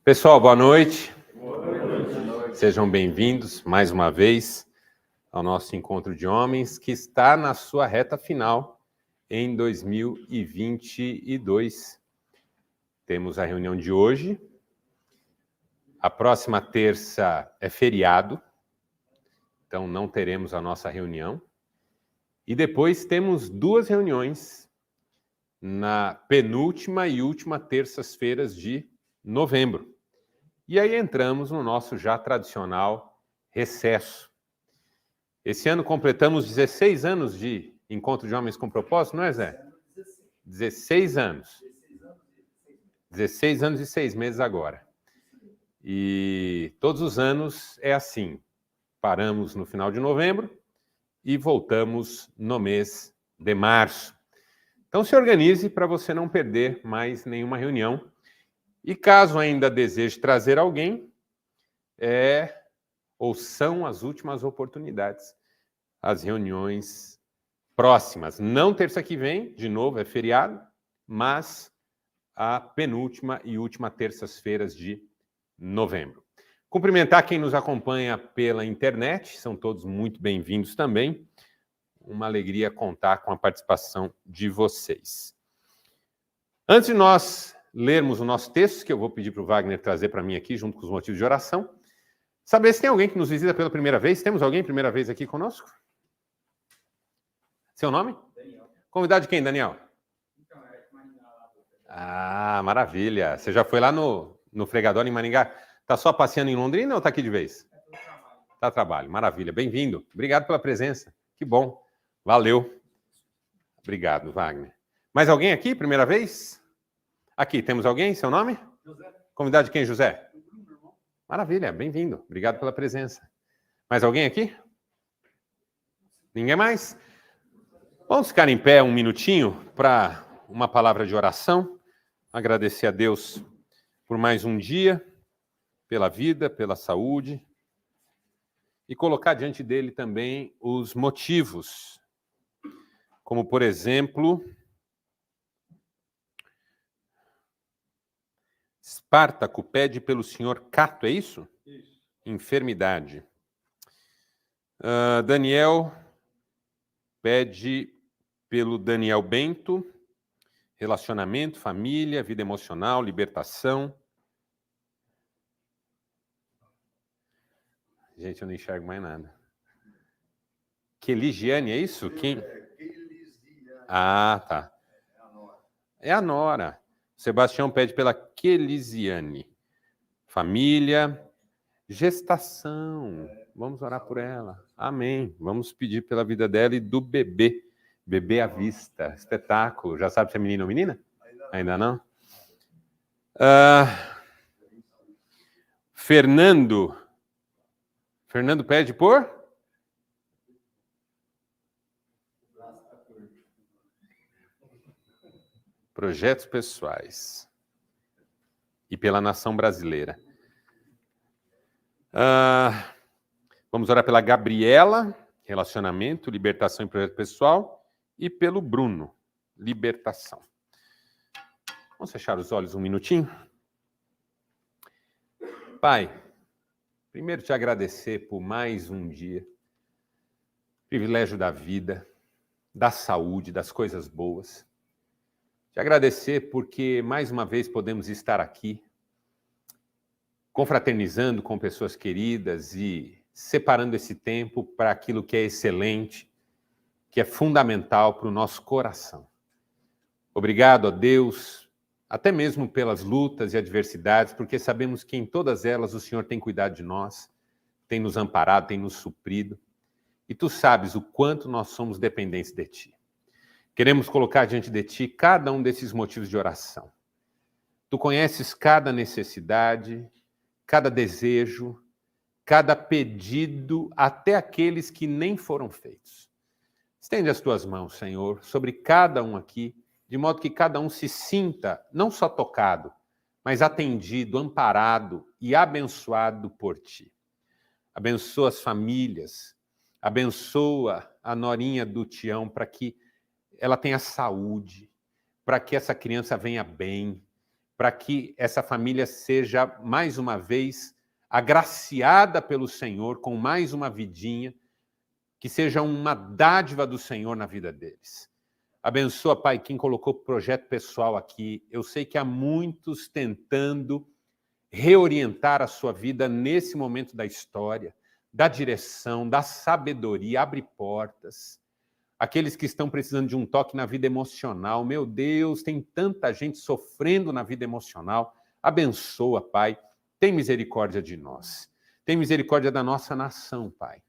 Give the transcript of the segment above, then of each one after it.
Pessoal, boa noite. Sejam bem-vindos mais uma vez ao nosso encontro de homens, que está na sua reta final em 2022. Temos a reunião de hoje. A próxima terça é feriado, então não teremos a nossa reunião. E depois temos duas reuniões na penúltima e última terças-feiras de novembro. E aí entramos no nosso já tradicional recesso. Esse ano completamos 16 anos de Encontro de Homens com Propósito, não é, Zé? 16 anos. 16 anos e 6 meses agora. E todos os anos é assim. Paramos no final de novembro e voltamos no mês de março. Então se organize para você não perder mais nenhuma reunião. E caso ainda deseje trazer alguém, ou são as últimas oportunidades, as reuniões próximas. Não terça que vem, de novo, é feriado, mas a penúltima e última terças-feiras de novembro. Cumprimentar quem nos acompanha pela internet, são todos muito bem-vindos também. Uma alegria contar com a participação de vocês. Antes de nós lermos o nosso texto, que eu vou pedir para o Wagner trazer para mim aqui, junto com os motivos de oração, saber se tem alguém que nos visita pela primeira vez. Temos alguém primeira vez aqui conosco? Seu nome? Daniel. Convidado de quem, Daniel? Então, é de Maringá. Ah, maravilha. Você já foi lá no Fregador em Maringá? Está só passeando em Londrina ou está aqui de vez? É pelo trabalho. Está a trabalho, maravilha. Bem-vindo. Obrigado pela presença. Que bom. Valeu. Obrigado, Wagner. Mais alguém aqui, primeira vez? Aqui, temos alguém? Seu nome? José. Convidado de quem, José? Maravilha, bem-vindo. Obrigado pela presença. Mais alguém aqui? Ninguém mais? Vamos ficar em pé um minutinho para uma palavra de oração. Agradecer a Deus por mais um dia, pela vida, pela saúde. E colocar diante dele também os motivos. Como, por exemplo, Espartaco pede pelo senhor Cato, é isso? Isso. Enfermidade. Daniel pede pelo Daniel Bento, relacionamento, família, vida emocional, libertação. Gente, eu não enxergo mais nada. Keligiane, é isso? Quem? Ah, tá. É a Nora. Sebastião pede pela Kelisiane. Família, gestação. Vamos orar por ela. Amém. Vamos pedir pela vida dela e do bebê. Bebê à vista. Espetáculo. Já sabe se é menino ou menina? Ainda não? Fernando. Fernando pede por? Projetos pessoais. E pela nação brasileira. Vamos orar pela Gabriela, relacionamento, libertação e projeto pessoal, e pelo Bruno, libertação. Vamos fechar os olhos um minutinho? Pai, primeiro te agradecer por mais um dia, privilégio da vida, da saúde, das coisas boas. Te agradecer porque mais uma vez podemos estar aqui, confraternizando com pessoas queridas e separando esse tempo para aquilo que é excelente, que é fundamental para o nosso coração. Obrigado a Deus, até mesmo pelas lutas e adversidades, porque sabemos que em todas elas o Senhor tem cuidado de nós, tem nos amparado, tem nos suprido, e Tu sabes o quanto nós somos dependentes de Ti. Queremos colocar diante de Ti cada um desses motivos de oração. Tu conheces cada necessidade, cada desejo, cada pedido, até aqueles que nem foram feitos. Estende as Tuas mãos, Senhor, sobre cada um aqui, de modo que cada um se sinta não só tocado, mas atendido, amparado e abençoado por Ti. Abençoa as famílias, abençoa a norinha do Tião para que ela tenha saúde, para que essa criança venha bem, para que essa família seja, mais uma vez, agraciada pelo Senhor com mais uma vidinha, que seja uma dádiva do Senhor na vida deles. Abençoa, Pai, quem colocou projeto pessoal aqui. Eu sei que há muitos tentando reorientar a sua vida nesse momento da história, da direção, da sabedoria, abre portas. Aqueles que estão precisando de um toque na vida emocional. Meu Deus, tem tanta gente sofrendo na vida emocional. Abençoa, Pai. Tem misericórdia de nós. Tem misericórdia da nossa nação, Pai.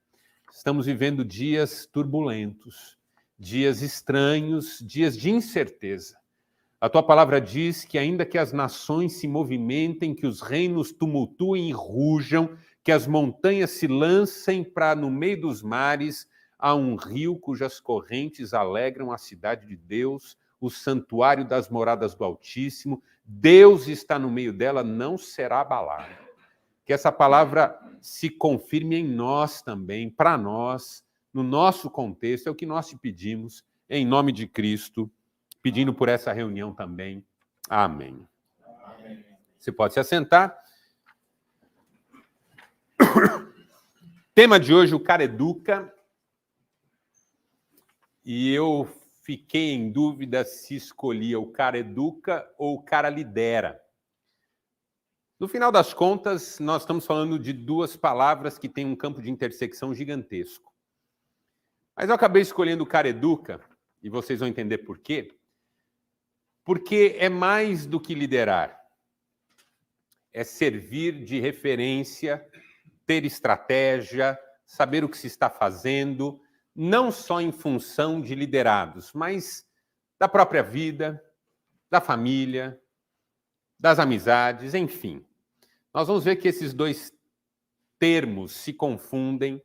Estamos vivendo dias turbulentos, dias estranhos, dias de incerteza. A tua palavra diz que ainda que as nações se movimentem, que os reinos tumultuem e rujam, que as montanhas se lancem para no meio dos mares, há um rio cujas correntes alegram a cidade de Deus, o santuário das moradas do Altíssimo. Deus está no meio dela, não será abalado. Que essa palavra se confirme em nós também, para nós, no nosso contexto, é o que nós te pedimos, em nome de Cristo, pedindo por essa reunião também. Amém. Amém. Você pode se assentar. Tema de hoje, o cara educa. E eu fiquei em dúvida se escolhia o cara educa ou o cara lidera. No final das contas, nós estamos falando de duas palavras que têm um campo de intersecção gigantesco. Mas eu acabei escolhendo o cara educa, e vocês vão entender por quê. Porque é mais do que liderar. É servir de referência, ter estratégia, saber o que se está fazendo, não só em função de liderados, mas da própria vida, da família, das amizades, enfim. Nós vamos ver que esses dois termos se confundem,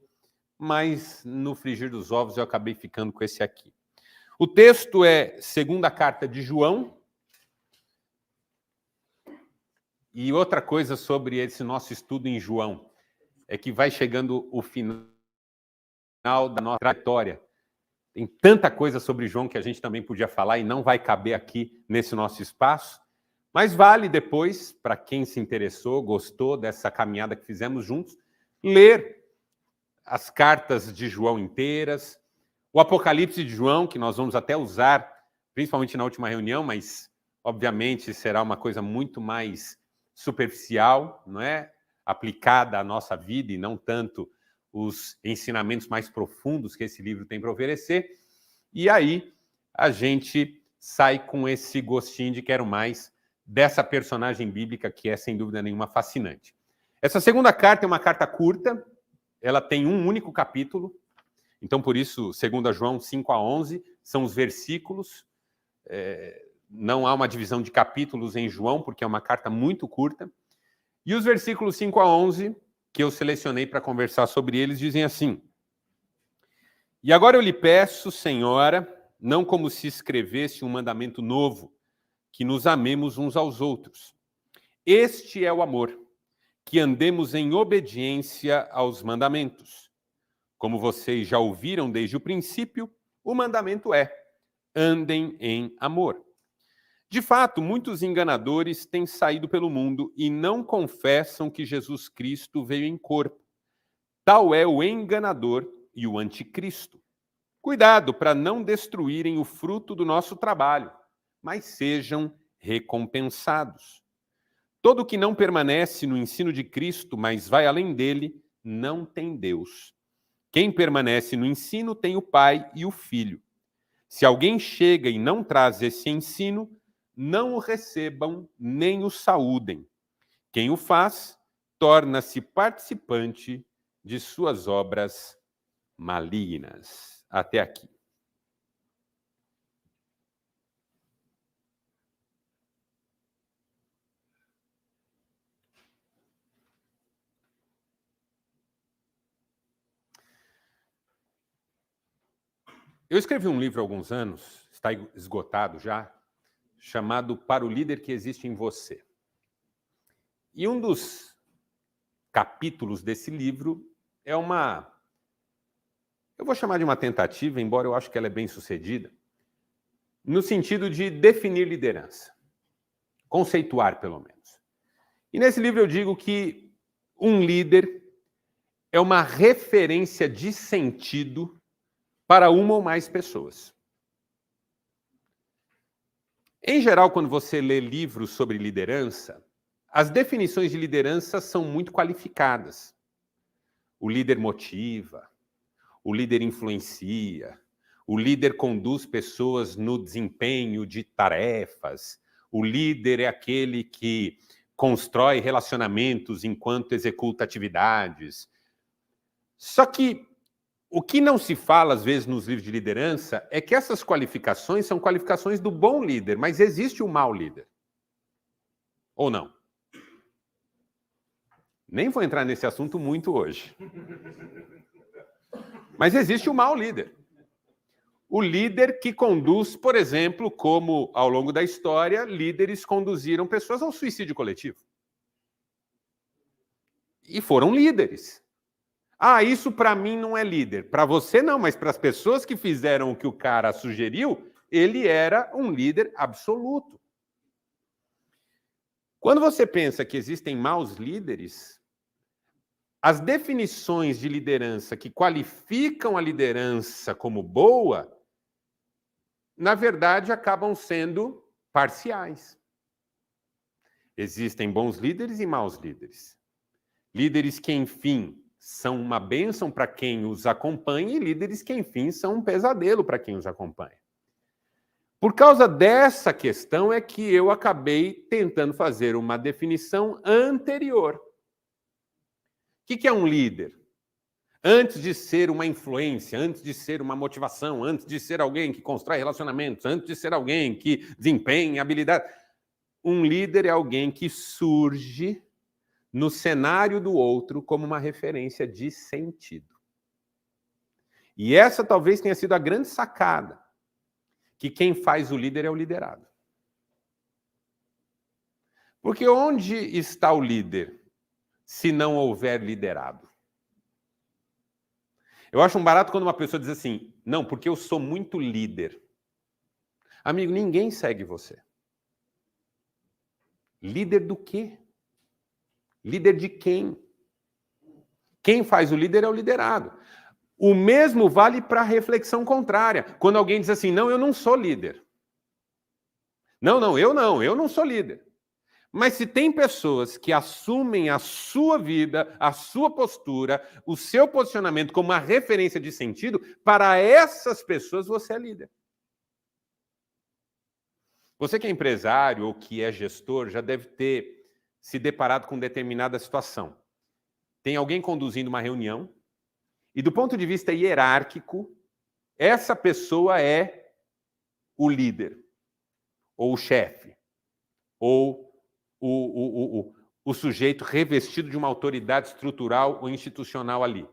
mas no frigir dos ovos eu acabei ficando com esse aqui. O texto é segunda carta de João. E outra coisa sobre esse nosso estudo em João é que vai chegando o final da nossa trajetória. Tem tanta coisa sobre João que a gente também podia falar e não vai caber aqui nesse nosso espaço. Mas vale depois, para quem se interessou, gostou dessa caminhada que fizemos juntos, ler as cartas de João inteiras, o Apocalipse de João, que nós vamos até usar, principalmente na última reunião, mas, obviamente, será uma coisa muito mais superficial, não é? Aplicada à nossa vida e não tanto os ensinamentos mais profundos que esse livro tem para oferecer. E aí a gente sai com esse gostinho de quero mais dessa personagem bíblica que é, sem dúvida nenhuma, fascinante. Essa segunda carta é uma carta curta, ela tem um único capítulo, então, por isso, 2 João 5 a 11, são os versículos, não há uma divisão de capítulos em João, porque é uma carta muito curta, e os versículos 5 a 11, que eu selecionei para conversar sobre eles, dizem assim: E agora eu lhe peço, Senhora, não como se escrevesse um mandamento novo, que nos amemos uns aos outros. Este é o amor, que andemos em obediência aos mandamentos. Como vocês já ouviram desde o princípio, o mandamento é: andem em amor. De fato, muitos enganadores têm saído pelo mundo e não confessam que Jesus Cristo veio em corpo. Tal é o enganador e o anticristo. Cuidado para não destruírem o fruto do nosso trabalho, mas sejam recompensados. Todo que não permanece no ensino de Cristo, mas vai além dele, não tem Deus. Quem permanece no ensino tem o Pai e o Filho. Se alguém chega e não traz esse ensino, não o recebam nem o saúdem. Quem o faz, torna-se participante de suas obras malignas. Até aqui. Eu escrevi um livro há alguns anos, está esgotado já, chamado Para o Líder que Existe em Você. E um dos capítulos desse livro é uma... eu vou chamar de uma tentativa, embora eu acho que ela é bem sucedida, no sentido de definir liderança. conceituar pelo menos. E nesse livro eu digo que um líder é uma referência de sentido para uma ou mais pessoas. Em geral, quando você lê livros sobre liderança, as definições de liderança são muito qualificadas. O líder motiva, o líder influencia, o líder conduz pessoas no desempenho de tarefas, o líder é aquele que constrói relacionamentos enquanto executa atividades. Só que o que não se fala, às vezes, nos livros de liderança é que essas qualificações são qualificações do bom líder, mas existe o mau líder. Ou não? Nem vou entrar nesse assunto muito hoje. Mas existe o mau líder. O líder que conduz, por exemplo, como ao longo da história, líderes conduziram pessoas ao suicídio coletivo. E foram líderes. Ah, isso para mim não é líder. Para você não, mas para as pessoas que fizeram o que o cara sugeriu, ele era um líder absoluto. Quando você pensa que existem maus líderes, as definições de liderança que qualificam a liderança como boa, na verdade, acabam sendo parciais. Existem bons líderes e maus líderes. Líderes que, enfim, são uma bênção para quem os acompanha e líderes que, enfim, são um pesadelo para quem os acompanha. Por causa dessa questão é que eu acabei tentando fazer uma definição anterior. O que é um líder? Antes de ser uma influência, antes de ser uma motivação, antes de ser alguém que constrói relacionamentos, antes de ser alguém que desempenha habilidade, um líder é alguém que surge no cenário do outro como uma referência de sentido. E essa talvez tenha sido a grande sacada, que quem faz o líder é o liderado. Porque onde está o líder se não houver liderado? Eu acho um barato quando uma pessoa diz assim, não, porque eu sou muito líder. Amigo, ninguém segue você. Líder do quê? Líder de quem? Quem faz o líder é o liderado. O mesmo vale para a reflexão contrária. Quando alguém diz assim, não, eu não sou líder. Não, eu não sou líder. Mas se tem pessoas que assumem a sua vida, a sua postura, o seu posicionamento como uma referência de sentido, para essas pessoas você é líder. Você que é empresário ou que é gestor já deve ter se deparado com determinada situação. Tem alguém conduzindo uma reunião e, do ponto de vista hierárquico, essa pessoa é o líder, ou o chefe, ou o sujeito revestido de uma autoridade estrutural ou institucional ali.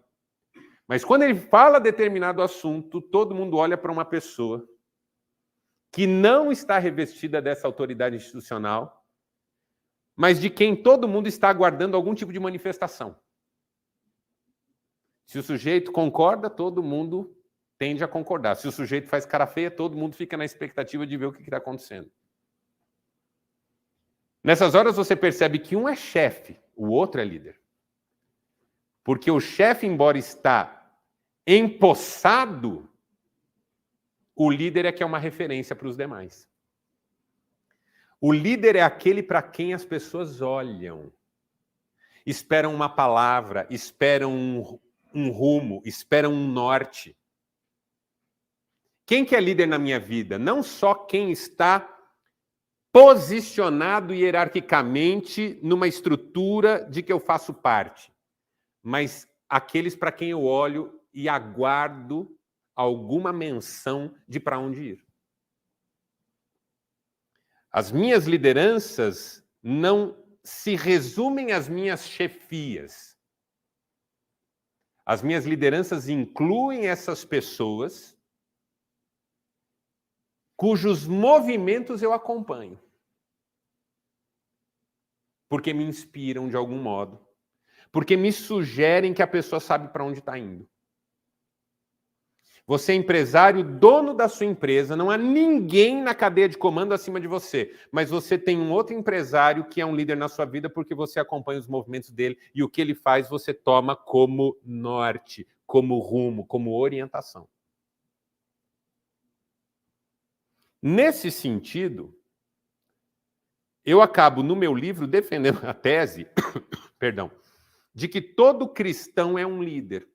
Mas quando ele fala determinado assunto, todo mundo olha para uma pessoa que não está revestida dessa autoridade institucional, mas de quem todo mundo está aguardando algum tipo de manifestação. Se o sujeito concorda, todo mundo tende a concordar. Se o sujeito faz cara feia, todo mundo fica na expectativa de ver o que está acontecendo. Nessas horas você percebe que um é chefe, o outro é líder. Porque o chefe, embora está empossado, o líder é que é uma referência para os demais. O líder é aquele para quem as pessoas olham, esperam uma palavra, esperam um rumo, esperam um norte. Quem que é líder na minha vida? Não só quem está posicionado hierarquicamente numa estrutura de que eu faço parte, mas aqueles para quem eu olho e aguardo alguma menção de para onde ir. As minhas lideranças não se resumem às minhas chefias. As minhas lideranças incluem essas pessoas cujos movimentos eu acompanho. Porque me inspiram de algum modo. Porque me sugerem que a pessoa sabe para onde está indo. Você é empresário, dono da sua empresa, não há ninguém na cadeia de comando acima de você, mas você tem um outro empresário que é um líder na sua vida porque você acompanha os movimentos dele e o que ele faz você toma como norte, como rumo, como orientação. Nesse sentido, eu acabo no meu livro defendendo a tese, perdão, de que todo cristão é um líder.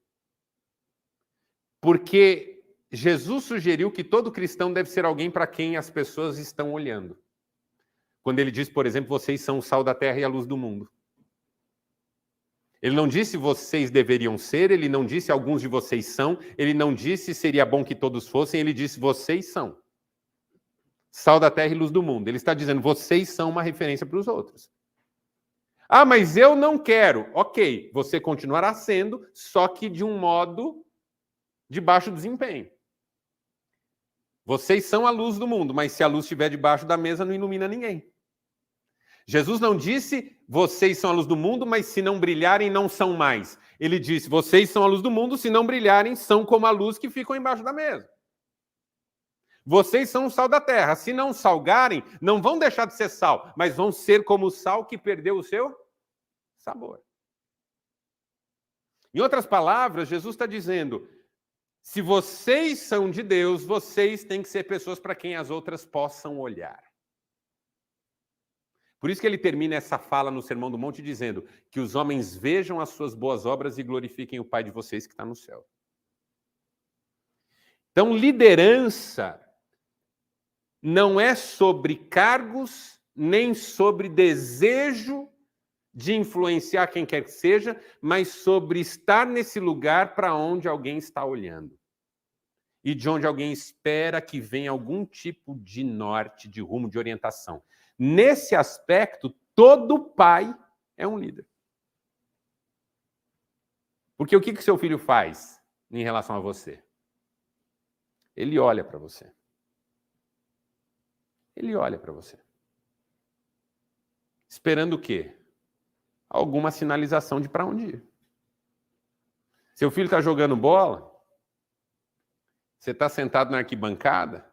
Porque Jesus sugeriu que todo cristão deve ser alguém para quem as pessoas estão olhando. Quando ele diz, por exemplo, vocês são o sal da terra e a luz do mundo. Ele não disse vocês deveriam ser, ele não disse alguns de vocês são, ele não disse seria bom que todos fossem, ele disse vocês são. Sal da terra e luz do mundo. Ele está dizendo vocês são uma referência para os outros. Ah, mas eu não quero. Ok, você continuará sendo, só que de um modo de baixo desempenho. Vocês são a luz do mundo, mas se a luz estiver debaixo da mesa, não ilumina ninguém. Jesus não disse, vocês são a luz do mundo, mas se não brilharem, não são mais. Ele disse, vocês são a luz do mundo, se não brilharem, são como a luz que ficam embaixo da mesa. Vocês são o sal da terra. Se não salgarem, não vão deixar de ser sal, mas vão ser como o sal que perdeu o seu sabor. Em outras palavras, Jesus está dizendo, se vocês são de Deus, vocês têm que ser pessoas para quem as outras possam olhar. Por isso que ele termina essa fala no Sermão do Monte dizendo que os homens vejam as suas boas obras e glorifiquem o Pai de vocês que está no céu. Então, liderança não é sobre cargos, nem sobre desejo de influenciar quem quer que seja, mas sobre estar nesse lugar para onde alguém está olhando. E de onde alguém espera que venha algum tipo de norte, de rumo, de orientação. Nesse aspecto, todo pai é um líder. Porque o que seu filho faz em relação a você? Ele olha para você. Ele olha para você. Esperando o quê? Alguma sinalização de para onde ir. Seu filho está jogando bola, você está sentado na arquibancada,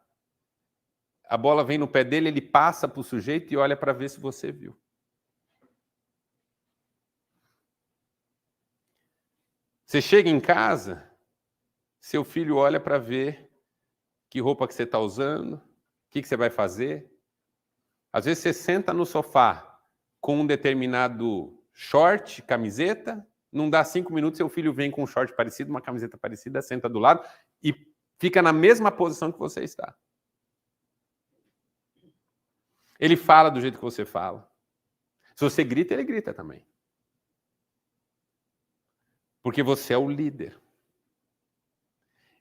a bola vem no pé dele, ele passa para o sujeito e olha para ver se você viu. Você chega em casa, seu filho olha para ver que roupa que você está usando, o que você vai fazer. Às vezes você senta no sofá com um determinado short, camiseta, não dá 5 minutos, seu filho vem com um short parecido, uma camiseta parecida, senta do lado e fica na mesma posição que você está. Ele fala do jeito que você fala. Se você grita, ele grita também. Porque você é o líder.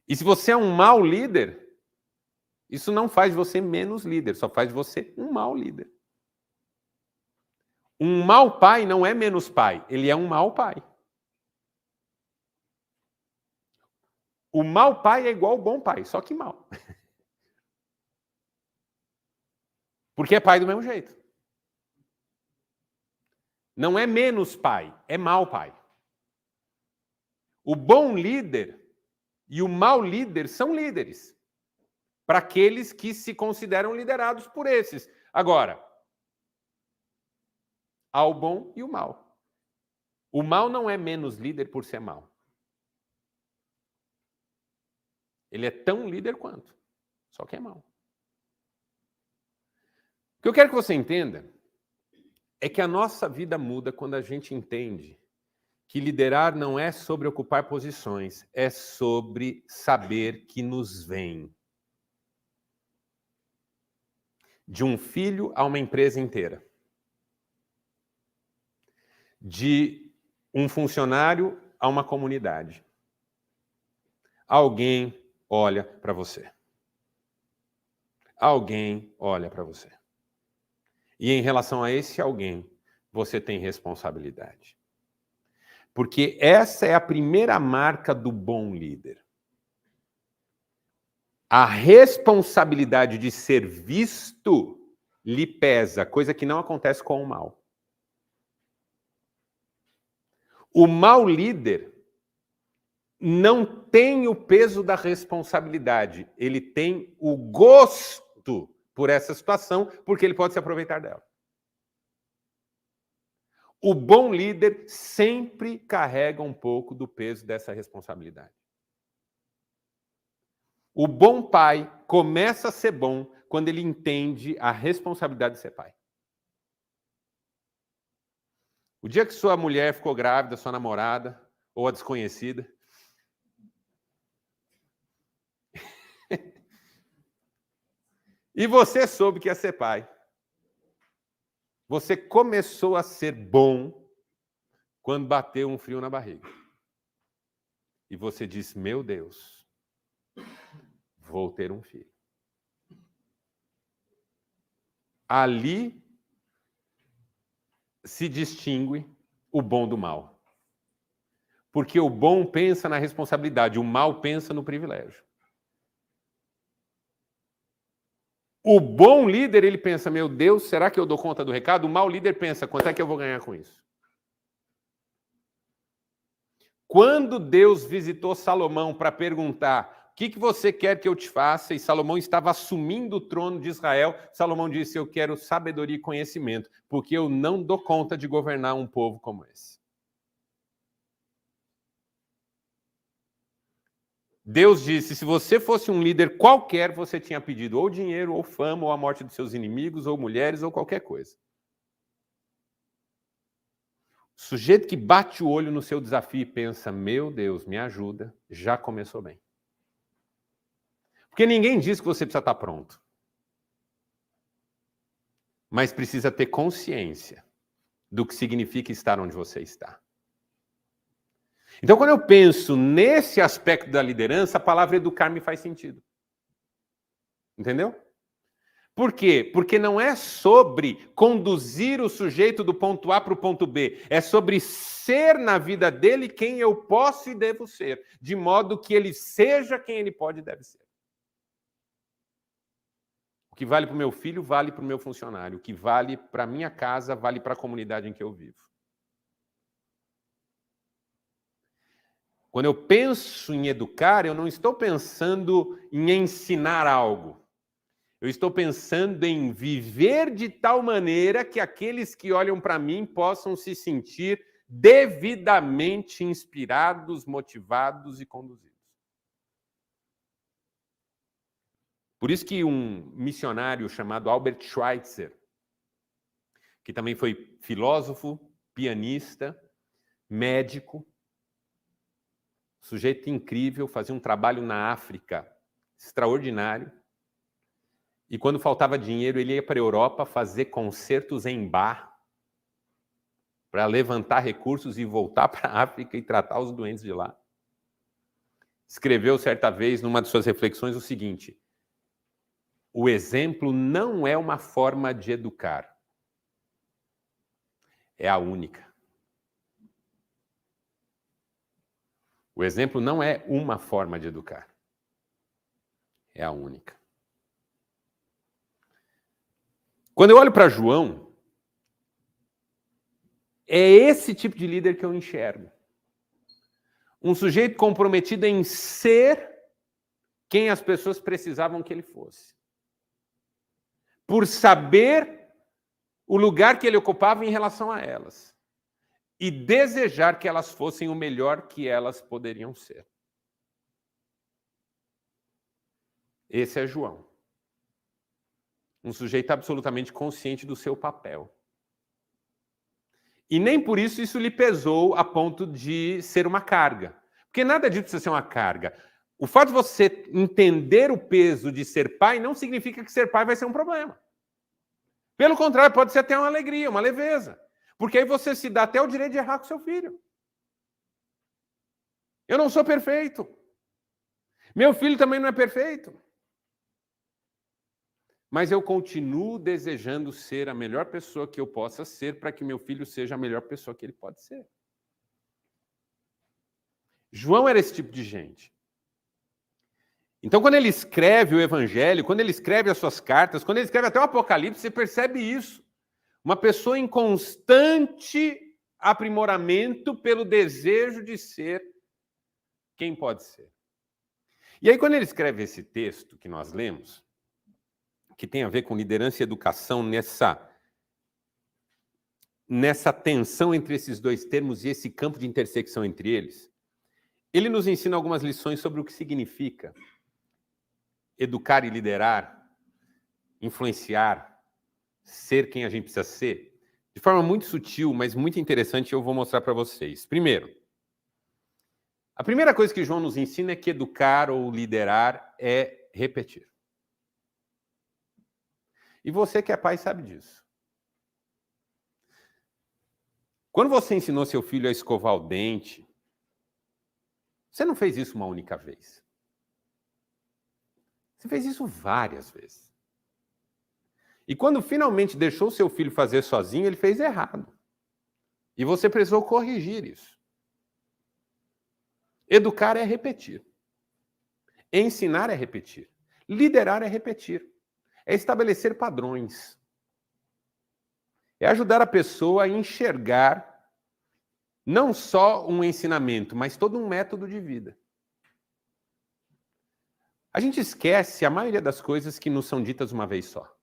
E se você é um mau líder, isso não faz você menos líder, só faz você um mau líder. Um mau pai não é menos pai, ele é um mau pai. O mau pai é igual ao bom pai, só que mau. Porque é pai do mesmo jeito. Não é menos pai, é mau pai. O bom líder e o mau líder são líderes. Para aqueles que se consideram liderados por esses. Agora, há o bom e o mau. O mau não é menos líder por ser mau. Ele é tão líder quanto, só que é mau. O que eu quero que você entenda é que a nossa vida muda quando a gente entende que liderar não é sobre ocupar posições, é sobre saber que nos vem. De um filho a uma empresa inteira. De um funcionário a uma comunidade. Alguém olha para você. Alguém olha para você. E em relação a esse alguém, você tem responsabilidade. Porque essa é a primeira marca do bom líder. A responsabilidade de ser visto lhe pesa, coisa que não acontece com o mal. O mau líder não tem o peso da responsabilidade, ele tem o gosto por essa situação, porque ele pode se aproveitar dela. O bom líder sempre carrega um pouco do peso dessa responsabilidade. O bom pai começa a ser bom quando ele entende a responsabilidade de ser pai. O dia que sua mulher ficou grávida, sua namorada, ou a desconhecida, e você soube que ia ser pai, você começou a ser bom quando bateu um frio na barriga. E você disse, meu Deus, vou ter um filho. Ali se distingue o bom do mal. Porque o bom pensa na responsabilidade, o mal pensa no privilégio. O bom líder, ele pensa, meu Deus, será que eu dou conta do recado? O mau líder pensa, quanto é que eu vou ganhar com isso? Quando Deus visitou Salomão para perguntar, o que você quer que eu te faça? E Salomão estava assumindo o trono de Israel, Salomão disse, eu quero sabedoria e conhecimento, porque eu não dou conta de governar um povo como esse. Deus disse, se você fosse um líder qualquer, você tinha pedido ou dinheiro, ou fama, ou a morte dos seus inimigos, ou mulheres, ou qualquer coisa. O sujeito que bate o olho no seu desafio e pensa, meu Deus, me ajuda, já começou bem. Porque ninguém diz que você precisa estar pronto. Mas precisa ter consciência do que significa estar onde você está. Então, quando eu penso nesse aspecto da liderança, a palavra educar me faz sentido. Entendeu? Por quê? Porque não é sobre conduzir o sujeito do ponto A para o ponto B. É sobre ser na vida dele quem eu posso e devo ser. De modo que ele seja quem ele pode e deve ser. O que vale para o meu filho, vale para o meu funcionário. O que vale para a minha casa, vale para a comunidade em que eu vivo. Quando eu penso em educar, eu não estou pensando em ensinar algo. Eu estou pensando em viver de tal maneira que aqueles que olham para mim possam se sentir devidamente inspirados, motivados e conduzidos. Por isso que um missionário chamado Albert Schweitzer, que também foi filósofo, pianista, médico, sujeito incrível, fazia um trabalho na África extraordinário. E quando faltava dinheiro, ele ia para a Europa fazer concertos em bar para levantar recursos e voltar para a África e tratar os doentes de lá. Escreveu certa vez, numa de suas reflexões, o seguinte: o exemplo não é uma forma de educar. É a única. O exemplo não é uma forma de educar. É a única. Quando eu olho para João, é esse tipo de líder que eu enxergo. Um sujeito comprometido em ser quem as pessoas precisavam que ele fosse. Por saber o lugar que ele ocupava em relação a elas. E desejar que elas fossem o melhor que elas poderiam ser. Esse é João. Um sujeito absolutamente consciente do seu papel. E nem por isso lhe pesou a ponto de ser uma carga. Porque nada disso precisa ser uma carga. O fato de você entender o peso de ser pai não significa que ser pai vai ser um problema. Pelo contrário, pode ser até uma alegria, uma leveza. Porque aí você se dá até o direito de errar com seu filho. Eu não sou perfeito. Meu filho também não é perfeito. Mas eu continuo desejando ser a melhor pessoa que eu possa ser para que meu filho seja a melhor pessoa que ele pode ser. João era esse tipo de gente. Então, quando ele escreve o Evangelho, quando ele escreve as suas cartas, quando ele escreve até o Apocalipse, você percebe isso. Uma pessoa em constante aprimoramento pelo desejo de ser Quem pode ser? E aí, quando ele escreve esse texto que nós lemos, que tem a ver com liderança e educação nessa tensão entre esses dois termos e esse campo de intersecção entre eles, ele nos ensina algumas lições sobre o que significa educar e liderar, influenciar, ser quem a gente precisa ser, de forma muito sutil, mas muito interessante, eu vou mostrar para vocês. Primeiro, a primeira coisa que João nos ensina é que educar ou liderar é repetir. E você que é pai sabe disso. Quando você ensinou seu filho a escovar o dente, você não fez isso uma única vez. Você fez isso várias vezes. E quando finalmente deixou seu filho fazer sozinho, ele fez errado. E você precisou corrigir isso. Educar é repetir. Ensinar é repetir. Liderar é repetir. É estabelecer padrões. É ajudar a pessoa a enxergar não só um ensinamento, mas todo um método de vida. A gente esquece a maioria das coisas que nos são ditas uma vez só.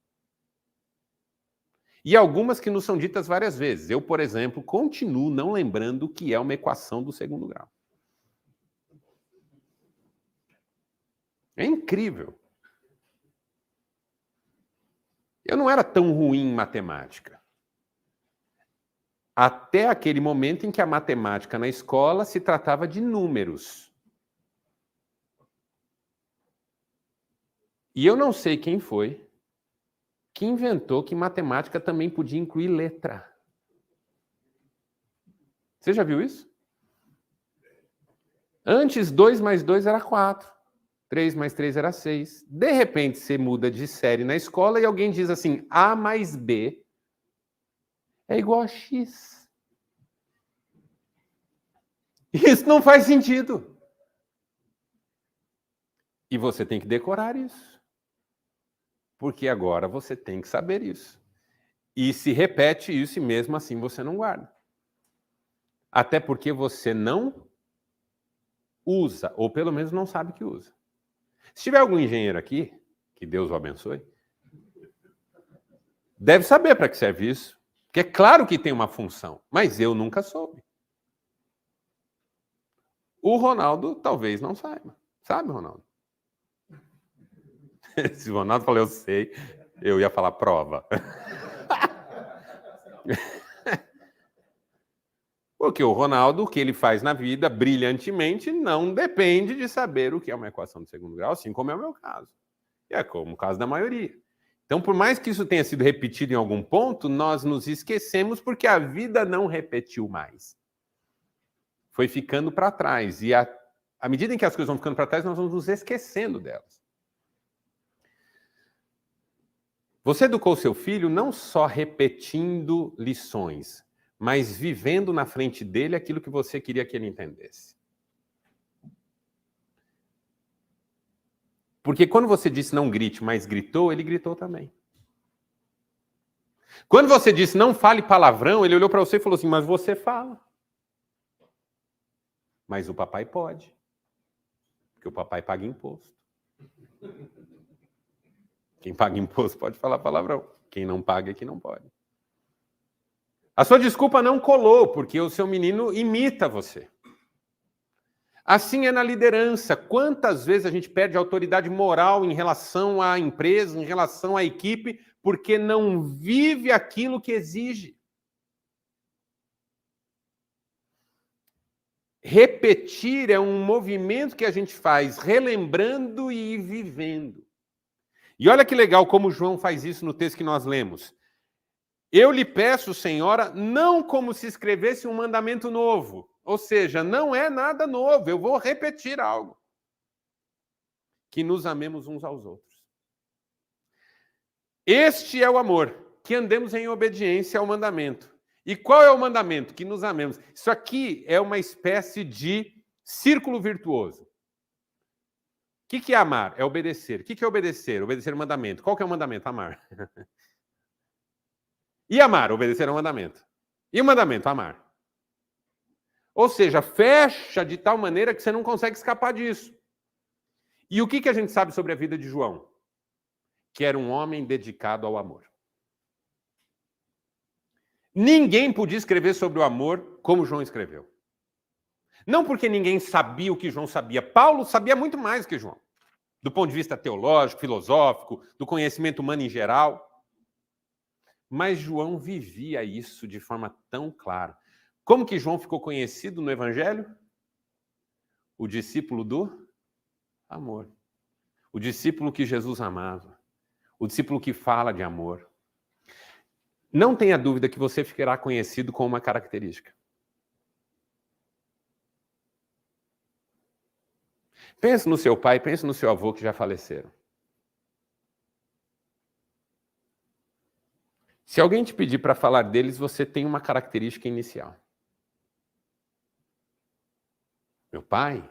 E algumas que nos são ditas várias vezes. Eu, por exemplo, continuo não lembrando o que é uma equação do segundo grau. É incrível. Eu não era tão ruim em matemática. Até aquele momento em que a matemática na escola se tratava de números. E eu não sei quem foi que inventou que matemática também podia incluir letra. Você já viu isso? Antes, 2 mais 2 era 4. 3 mais 3 era 6. De repente, você muda de série na escola e alguém diz assim, A mais B é igual a X. Isso não faz sentido. E você tem que decorar isso. Porque agora você tem que saber isso. E se repete isso e mesmo assim você não guarda. Até porque você não usa, ou pelo menos não sabe que usa. Se tiver algum engenheiro aqui, que Deus o abençoe, deve saber para que serve isso. Porque é claro que tem uma função, mas eu nunca soube. O Ronaldo talvez não saiba. Sabe, Ronaldo? Se o Ronaldo falou, eu sei, eu ia falar prova. Porque o Ronaldo, o que ele faz na vida, brilhantemente, não depende de saber o que é uma equação de segundo grau, assim como é o meu caso. E é como o caso da maioria. Então, por mais que isso tenha sido repetido em algum ponto, nós nos esquecemos porque a vida não repetiu mais. Foi ficando para trás. E à medida em que as coisas vão ficando para trás, nós vamos nos esquecendo delas. Você educou seu filho não só repetindo lições, mas vivendo na frente dele aquilo que você queria que ele entendesse. Porque quando você disse não grite, mas gritou, ele gritou também. Quando você disse não fale palavrão, ele olhou para você e falou assim, mas você fala. Mas o papai pode. Porque o papai paga imposto. Quem paga imposto pode falar palavrão. Quem não paga é que não pode. A sua desculpa não colou, porque o seu menino imita você. Assim é na liderança. Quantas vezes a gente perde a autoridade moral em relação à empresa, em relação à equipe, porque não vive aquilo que exige. Repetir é um movimento que a gente faz relembrando e vivendo. E olha que legal como João faz isso no texto que nós lemos. Eu lhe peço, Senhora, não como se escrevesse um mandamento novo. Ou seja, não é nada novo, eu vou repetir algo. Que nos amemos uns aos outros. Este é o amor, que andemos em obediência ao mandamento. E qual é o mandamento? Que nos amemos. Isso aqui é uma espécie de círculo virtuoso. O que é amar? É obedecer. O que é obedecer? Obedecer o mandamento. Qual que é o mandamento? Amar. E amar? Obedecer ao mandamento. E o mandamento? Amar. Ou seja, fecha de tal maneira que você não consegue escapar disso. E o que a gente sabe sobre a vida de João? Que era um homem dedicado ao amor. Ninguém podia escrever sobre o amor como João escreveu. Não porque ninguém sabia o que João sabia. Paulo sabia muito mais que João, do ponto de vista teológico, filosófico, do conhecimento humano em geral. Mas João vivia isso de forma tão clara. Como que João ficou conhecido no Evangelho? O discípulo do amor. O discípulo que Jesus amava. O discípulo que fala de amor. Não tenha dúvida que você ficará conhecido com uma característica. Pense no seu pai, pense no seu avô que já faleceram. Se alguém te pedir para falar deles, você tem uma característica inicial. Meu pai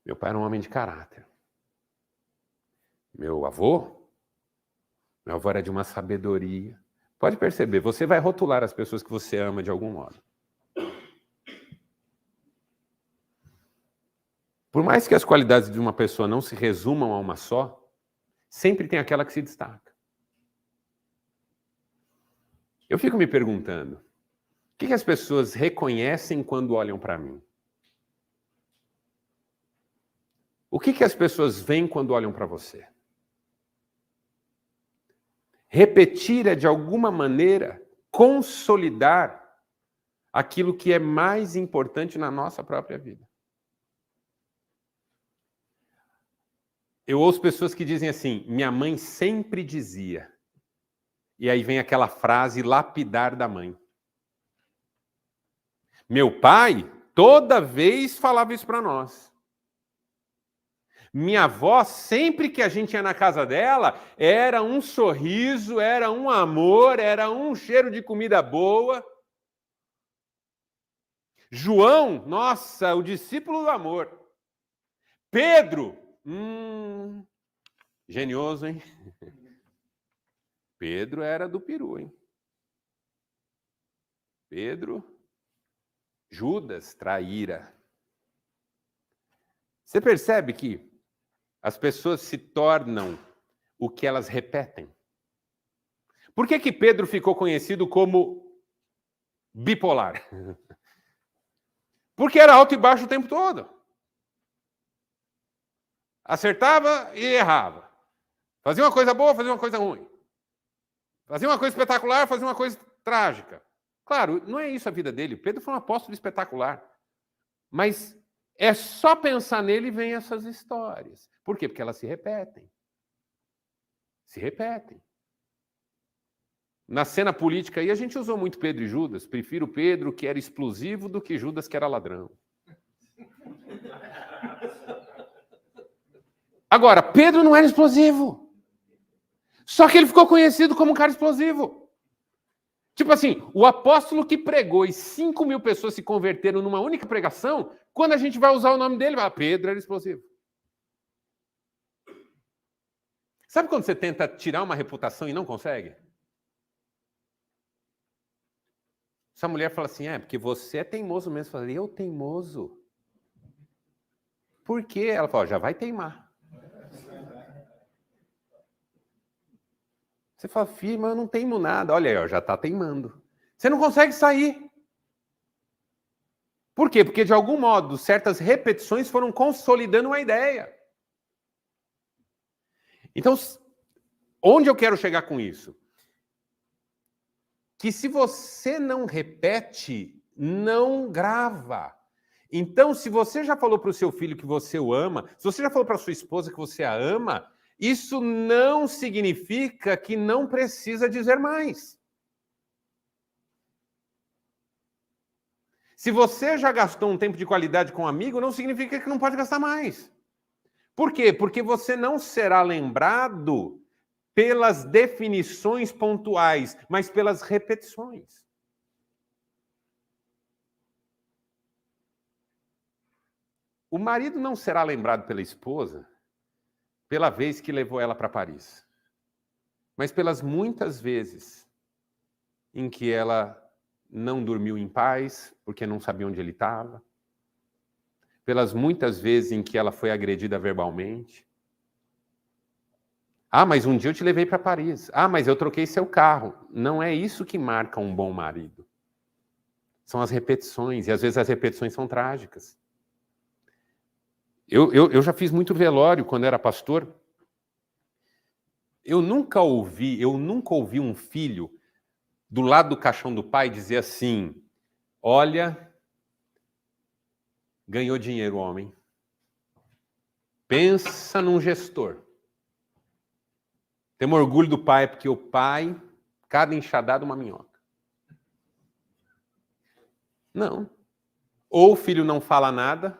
era um homem de caráter. Meu avô era de uma sabedoria. Pode perceber, você vai rotular as pessoas que você ama de algum modo. Por mais que as qualidades de uma pessoa não se resumam a uma só, sempre tem aquela que se destaca. Eu fico me perguntando, o que as pessoas reconhecem quando olham para mim? O que as pessoas veem quando olham para você? Repetir é, de alguma maneira, consolidar aquilo que é mais importante na nossa própria vida. Eu ouço pessoas que dizem assim, minha mãe sempre dizia. E aí vem aquela frase lapidar da mãe. Meu pai, toda vez, falava isso para nós. Minha avó, sempre que a gente ia na casa dela, era um sorriso, era um amor, era um cheiro de comida boa. João, nossa, o discípulo do amor. Pedro, genioso, hein? Pedro era do peru, hein? Pedro, Judas, traíra. Você percebe que as pessoas se tornam o que elas repetem? Por que Pedro ficou conhecido como bipolar? Porque era alto e baixo o tempo todo. Acertava e errava. Fazia uma coisa boa, fazia uma coisa ruim. Fazia uma coisa espetacular, fazia uma coisa trágica. Claro, não é isso a vida dele. Pedro foi um apóstolo espetacular. Mas é só pensar nele e vem essas histórias. Por quê? Porque elas se repetem. Se repetem. Na cena política aí, a gente usou muito Pedro e Judas. Prefiro Pedro, que era explosivo, do que Judas, que era ladrão. Agora, Pedro não era explosivo. Só que ele ficou conhecido como um cara explosivo. Tipo assim, o apóstolo que pregou e 5.000 pessoas se converteram numa única pregação, quando a gente vai usar o nome dele, vai, Pedro era explosivo. Sabe quando você tenta tirar uma reputação e não consegue? Essa mulher fala assim, porque você é teimoso mesmo. Eu falei, eu teimoso? Por quê? Ela fala, já vai teimar. Você fala, filho, mas eu não teimo nada. Olha aí, já está teimando. Você não consegue sair. Por quê? Porque, de algum modo, certas repetições foram consolidando uma ideia. Então, onde eu quero chegar com isso? Que se você não repete, não grava. Então, se você já falou para o seu filho que você o ama, se você já falou para a sua esposa que você a ama, isso não significa que não precisa dizer mais. Se você já gastou um tempo de qualidade com um amigo, não significa que não pode gastar mais. Por quê? Porque você não será lembrado pelas definições pontuais, mas pelas repetições. O marido não será lembrado pela esposa pela vez que levou ela para Paris, mas pelas muitas vezes em que ela não dormiu em paz porque não sabia onde ele estava, pelas muitas vezes em que ela foi agredida verbalmente. Ah, mas um dia eu te levei para Paris. Ah, mas eu troquei seu carro. Não é isso que marca um bom marido. São as repetições, e às vezes as repetições são trágicas. Eu já fiz muito velório quando era pastor. Eu nunca ouvi um filho do lado do caixão do pai dizer assim: olha, ganhou dinheiro o homem. Pensa num gestor. Temos orgulho do pai, porque o pai, cada enxadada uma minhoca. Não. Ou o filho não fala nada,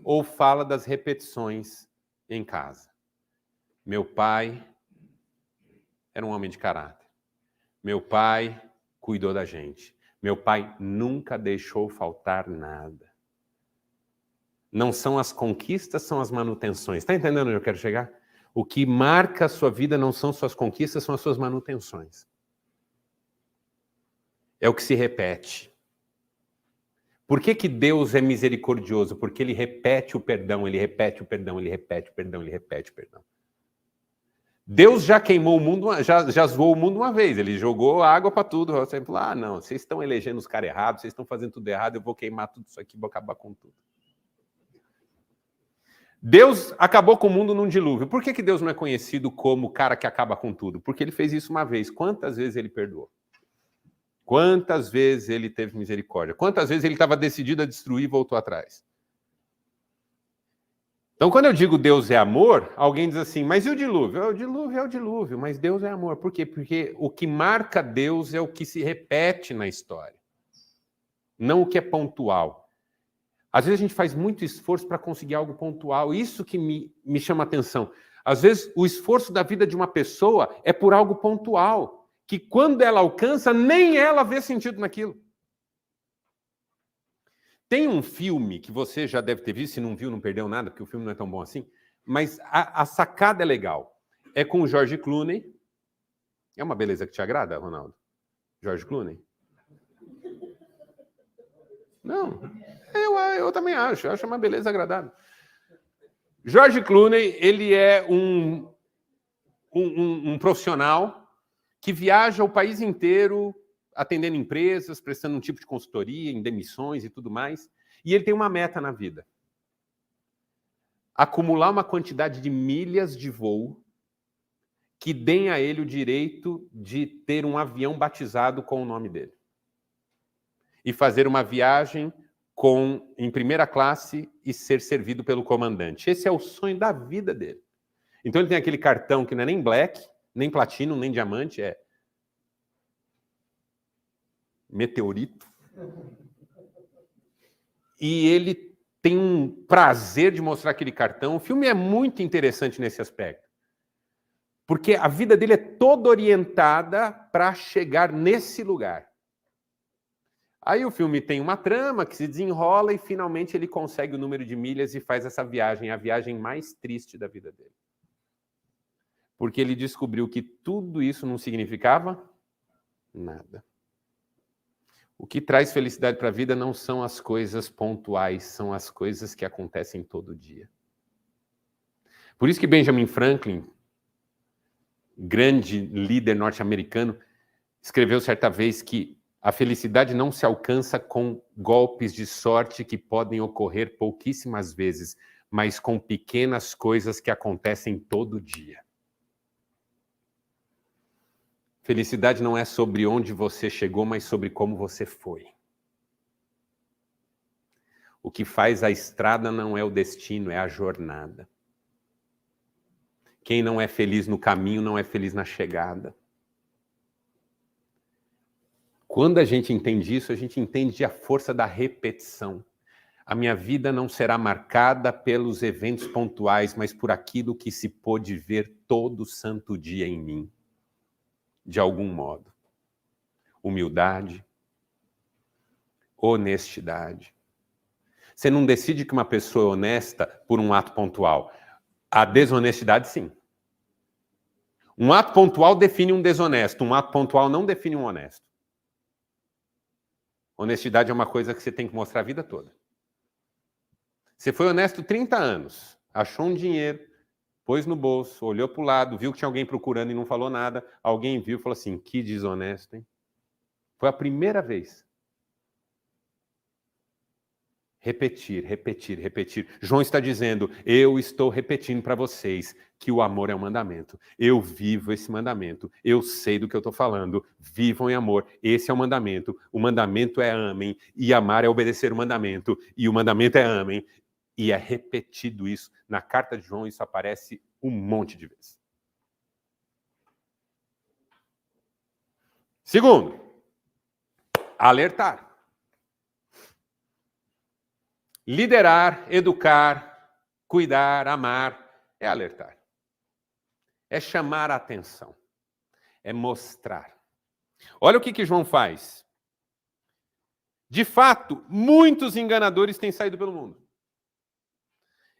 ou fala das repetições em casa. Meu pai era um homem de caráter. Meu pai cuidou da gente. Meu pai nunca deixou faltar nada. Não são as conquistas, são as manutenções. Está entendendo onde eu quero chegar? O que marca a sua vida não são suas conquistas, são as suas manutenções. É o que se repete. Por que Deus é misericordioso? Porque ele repete o perdão, ele repete o perdão, ele repete o perdão, ele repete o perdão. Deus já queimou o mundo, já zoou o mundo uma vez, ele jogou água para tudo. Você fala, não, vocês estão elegendo os caras errados, vocês estão fazendo tudo errado, eu vou queimar tudo isso aqui, vou acabar com tudo. Deus acabou com o mundo num dilúvio. Por que Deus não é conhecido como o cara que acaba com tudo? Porque ele fez isso uma vez. Quantas vezes ele perdoou? Quantas vezes ele teve misericórdia? Quantas vezes ele estava decidido a destruir e voltou atrás? Então, quando eu digo Deus é amor, alguém diz assim, mas e o dilúvio? O dilúvio é o dilúvio, mas Deus é amor. Por quê? Porque o que marca Deus é o que se repete na história, não o que é pontual. Às vezes a gente faz muito esforço para conseguir algo pontual. Isso que me chama a atenção. Às vezes o esforço da vida de uma pessoa é por algo pontual, que quando ela alcança, nem ela vê sentido naquilo. Tem um filme que você já deve ter visto, se não viu, não perdeu nada, porque o filme não é tão bom assim, mas a sacada é legal. É com o George Clooney. É uma beleza que te agrada, Ronaldo? George Clooney? Não. Eu também acho. Eu acho uma beleza agradável. George Clooney, ele é um profissional que viaja o país inteiro atendendo empresas, prestando um tipo de consultoria, em demissões e tudo mais. E ele tem uma meta na vida. Acumular uma quantidade de milhas de voo que deem a ele o direito de ter um avião batizado com o nome dele. E fazer uma viagem em primeira classe e ser servido pelo comandante. Esse é o sonho da vida dele. Então ele tem aquele cartão que não é nem black, nem platino, nem diamante, é meteorito. E ele tem um prazer de mostrar aquele cartão. O filme é muito interessante nesse aspecto. Porque a vida dele é toda orientada para chegar nesse lugar. Aí o filme tem uma trama que se desenrola e finalmente ele consegue o número de milhas e faz essa viagem, a viagem mais triste da vida dele. Porque ele descobriu que tudo isso não significava nada. O que traz felicidade para a vida não são as coisas pontuais, são as coisas que acontecem todo dia. Por isso que Benjamin Franklin, grande líder norte-americano, escreveu certa vez que a felicidade não se alcança com golpes de sorte que podem ocorrer pouquíssimas vezes, mas com pequenas coisas que acontecem todo dia. Felicidade não é sobre onde você chegou, mas sobre como você foi. O que faz a estrada não é o destino, é a jornada. Quem não é feliz no caminho não é feliz na chegada. Quando a gente entende isso, a gente entende a força da repetição. A minha vida não será marcada pelos eventos pontuais, mas por aquilo que se pôde ver todo santo dia em mim, de algum modo. Humildade, honestidade. Você não decide que uma pessoa é honesta por um ato pontual. A desonestidade, sim. Um ato pontual define um desonesto, um ato pontual não define um honesto. Honestidade é uma coisa que você tem que mostrar a vida toda. Você foi honesto 30 anos, achou um dinheiro, pôs no bolso, olhou para o lado, viu que tinha alguém procurando e não falou nada, alguém viu e falou assim, que desonesto, hein? Foi a primeira vez. Repetir, repetir, repetir. João está dizendo, eu estou repetindo para vocês que o amor é um mandamento. Eu vivo esse mandamento. Eu sei do que eu estou falando. Vivam em amor. Esse é o mandamento. O mandamento é amem. E amar é obedecer o mandamento. E o mandamento é amem. E é repetido isso. Na carta de João isso aparece um monte de vezes. Segundo, alertar. Liderar, educar, cuidar, amar, é alertar. É chamar a atenção. É mostrar. Olha o que João faz. De fato, muitos enganadores têm saído pelo mundo.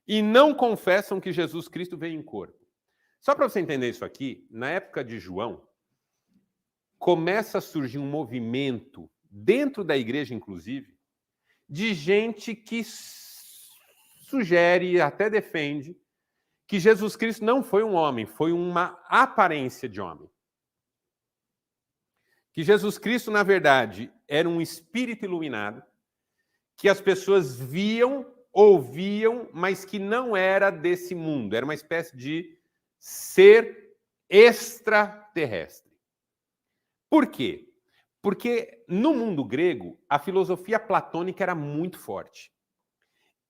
E não confessam que Jesus Cristo veio em corpo. Só para você entender isso aqui, na época de João, começa a surgir um movimento, dentro da igreja inclusive, de gente que sugere e até defende que Jesus Cristo não foi um homem, foi uma aparência de homem. Que Jesus Cristo, na verdade, era um espírito iluminado, que as pessoas viam, ouviam, mas que não era desse mundo, era uma espécie de ser extraterrestre. Por quê? Porque no mundo grego, a filosofia platônica era muito forte.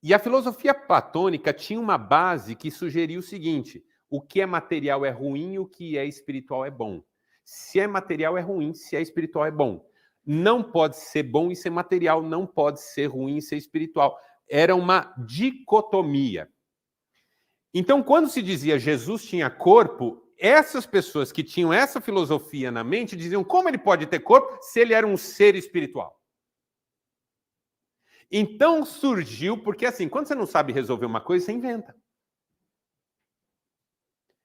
E a filosofia platônica tinha uma base que sugeria o seguinte: o que é material é ruim, o que é espiritual é bom. Se é material é ruim, se é espiritual é bom. Não pode ser bom e ser material, não pode ser ruim e ser espiritual. Era uma dicotomia. Então, quando se dizia Jesus tinha corpo, essas pessoas que tinham essa filosofia na mente diziam como ele pode ter corpo se ele era um ser espiritual? Então surgiu, porque assim, quando você não sabe resolver uma coisa, você inventa.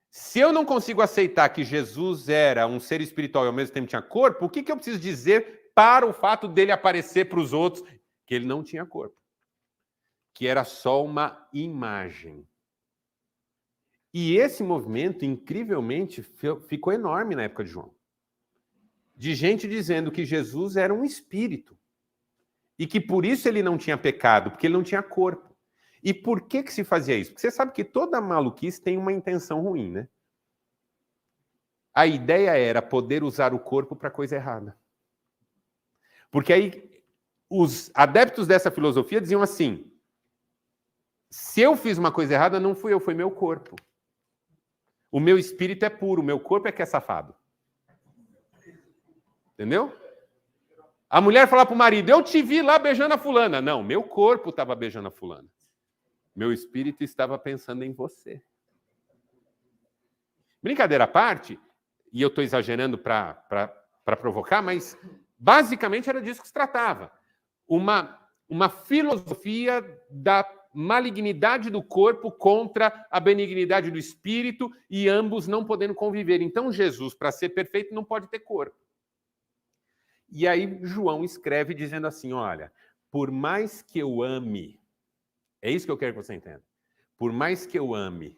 Se eu não consigo aceitar que Jesus era um ser espiritual e ao mesmo tempo tinha corpo, o que eu preciso dizer para o fato dele aparecer para os outros que ele não tinha corpo? Que era só uma imagem. E esse movimento, incrivelmente, ficou enorme na época de João. De gente dizendo que Jesus era um espírito. E que por isso ele não tinha pecado, porque ele não tinha corpo. E por que se fazia isso? Porque você sabe que toda maluquice tem uma intenção ruim, né? A ideia era poder usar o corpo para coisa errada. Porque aí os adeptos dessa filosofia diziam assim: se eu fiz uma coisa errada, não fui eu, foi meu corpo. O meu espírito é puro, o meu corpo é que é safado. Entendeu? A mulher fala para o marido, eu te vi lá beijando a fulana. Não, meu corpo estava beijando a fulana. Meu espírito estava pensando em você. Brincadeira à parte, e eu estou exagerando para provocar, mas basicamente era disso que se tratava. Uma filosofia da malignidade do corpo contra a benignidade do espírito e ambos não podendo conviver. Então Jesus, para ser perfeito, não pode ter corpo. E aí João escreve dizendo assim, olha, por mais que eu ame, é isso que eu quero que você entenda, por mais que eu ame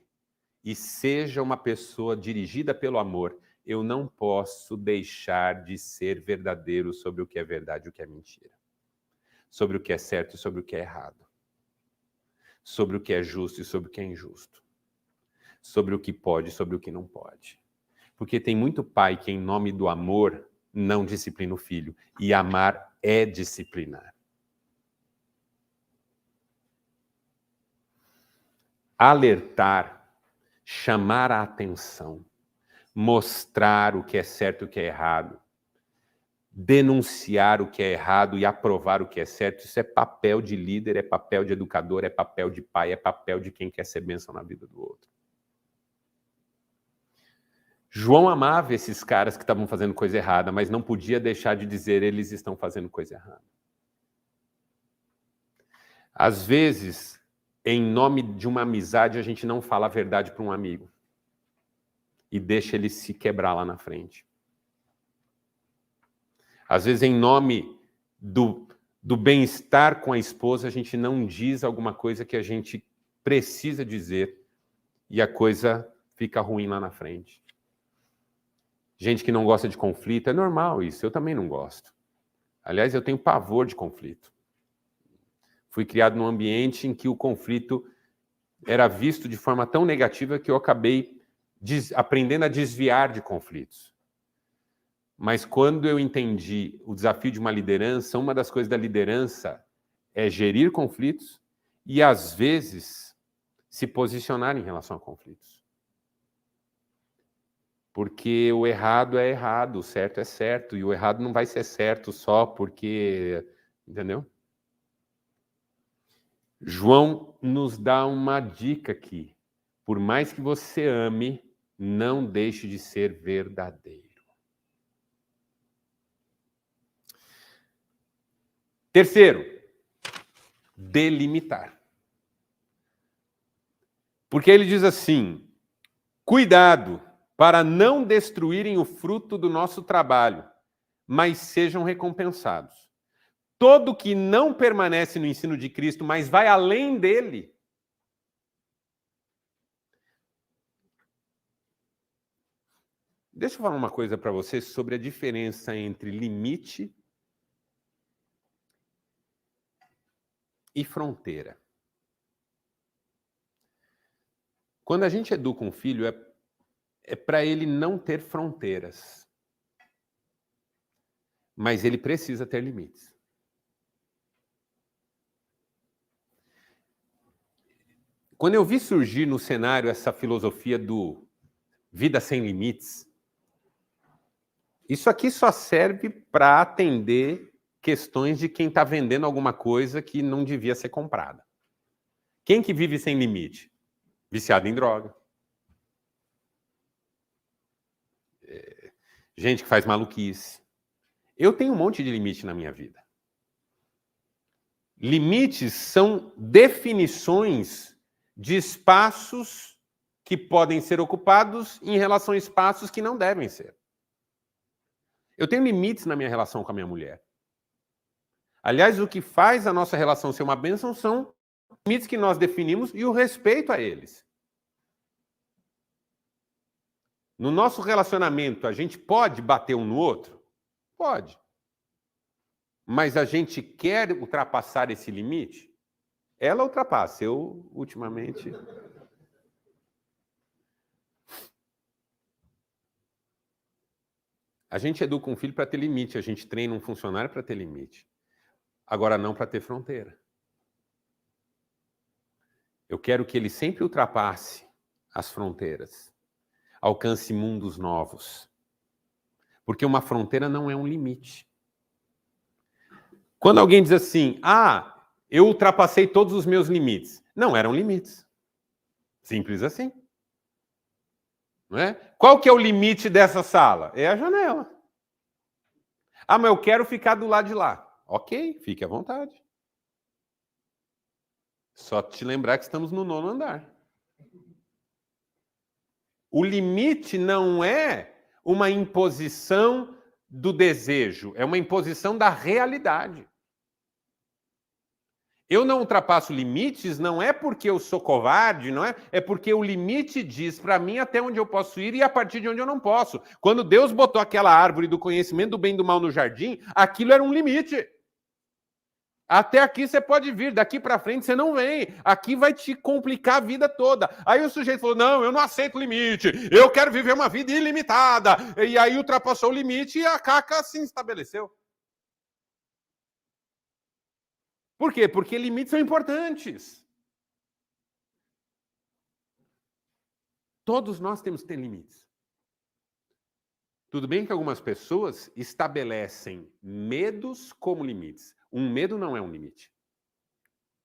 e seja uma pessoa dirigida pelo amor, eu não posso deixar de ser verdadeiro sobre o que é verdade e o que é mentira. Sobre o que é certo e sobre o que é errado. Sobre o que é justo e sobre o que é injusto. Sobre o que pode e sobre o que não pode. Porque tem muito pai que, em nome do amor, não disciplina o filho. E amar é disciplinar. Alertar, chamar a atenção, mostrar o que é certo e o que é errado, denunciar o que é errado e aprovar o que é certo, isso é papel de líder, é papel de educador, é papel de pai, é papel de quem quer ser bênção na vida do outro. João amava esses caras que estavam fazendo coisa errada, mas não podia deixar de dizer eles estão fazendo coisa errada. Às vezes, em nome de uma amizade, a gente não fala a verdade para um amigo e deixa ele se quebrar lá na frente. Às vezes, em nome do bem-estar com a esposa, a gente não diz alguma coisa que a gente precisa dizer e a coisa fica ruim lá na frente. Gente que não gosta de conflito, é normal isso, eu também não gosto. Aliás, eu tenho pavor de conflito. Fui criado num ambiente em que o conflito era visto de forma tão negativa que eu acabei aprendendo a desviar de conflitos. Mas quando eu entendi o desafio de uma liderança, uma das coisas da liderança é gerir conflitos e, às vezes, se posicionar em relação a conflitos. Porque o errado é errado, o certo é certo, e o errado não vai ser certo só porque... Entendeu? João nos dá uma dica aqui. Por mais que você ame, não deixe de ser verdadeiro. Terceiro, delimitar. Porque ele diz assim: cuidado para não destruírem o fruto do nosso trabalho, mas sejam recompensados. Todo que não permanece no ensino de Cristo, mas vai além dele, deixa eu falar uma coisa para você sobre a diferença entre limite e fronteira. Quando a gente educa um filho, é para ele não ter fronteiras. Mas ele precisa ter limites. Quando eu vi surgir no cenário essa filosofia do vida sem limites, isso aqui só serve para atender questões de quem está vendendo alguma coisa que não devia ser comprada. Quem que vive sem limite? Viciado em droga. Gente que faz maluquice. Eu tenho um monte de limite na minha vida. Limites são definições de espaços que podem ser ocupados em relação a espaços que não devem ser. Eu tenho limites na minha relação com a minha mulher. Aliás, o que faz a nossa relação ser uma bênção são limites que nós definimos e o respeito a eles. No nosso relacionamento, a gente pode bater um no outro? Pode. Mas a gente quer ultrapassar esse limite? Ela ultrapassa. Eu, ultimamente... A gente educa um filho para ter limite, a gente treina um funcionário para ter limite. Agora, não para ter fronteira. Eu quero que ele sempre ultrapasse as fronteiras, alcance mundos novos. Porque uma fronteira não é um limite. Quando alguém diz assim, eu ultrapassei todos os meus limites. Não eram limites. Simples assim. Não é? Qual que é o limite dessa sala? É a janela. Mas eu quero ficar do lado de lá. Ok, fique à vontade. Só te lembrar que estamos no 9º andar. O limite não é uma imposição do desejo, é uma imposição da realidade. Eu não ultrapasso limites não é porque eu sou covarde, não é? É porque o limite diz para mim até onde eu posso ir e a partir de onde eu não posso. Quando Deus botou aquela árvore do conhecimento do bem e do mal no jardim, aquilo era um limite. Até aqui você pode vir, daqui para frente você não vem. Aqui vai te complicar a vida toda. Aí o sujeito falou, não, eu não aceito limite, eu quero viver uma vida ilimitada. E aí ultrapassou o limite e a caca se estabeleceu. Por quê? Porque limites são importantes. Todos nós temos que ter limites. Tudo bem que algumas pessoas estabelecem medos como limites. Um medo não é um limite.